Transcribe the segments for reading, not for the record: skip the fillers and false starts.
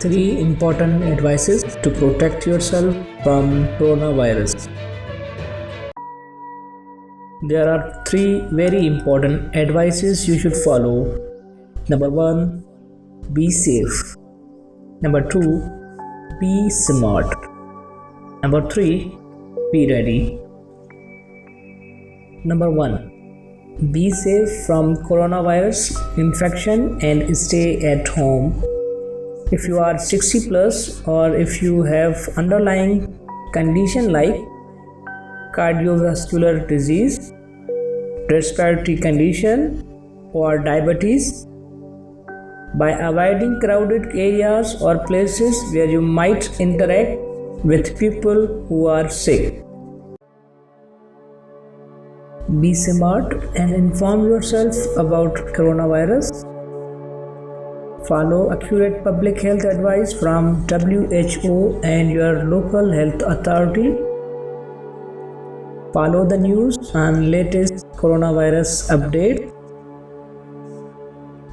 Three important advices to protect yourself from coronavirus. There are three very important advices you should follow. Number 1, be safe. Number 2, be smart. Number 3, be ready. Number 1, be safe from coronavirus infection and stay at home. If you are 60 plus or if you have underlying condition like cardiovascular disease, respiratory condition or diabetes, by avoiding crowded areas or places where you might interact with people who are sick. Be smart and inform yourself about coronavirus. Follow accurate public health advice from WHO and your local health authority. Follow the news and latest coronavirus update.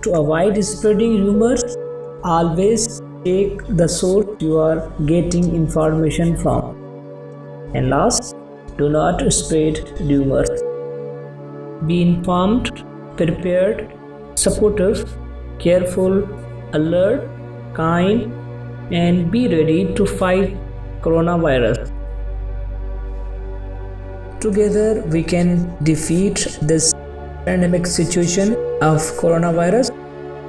To avoid spreading rumors, always check the source you are getting information from. And last, do not spread rumors. Be informed, prepared, supportive, careful, alert, kind, and be ready to fight coronavirus. Together we can defeat this pandemic situation of coronavirus.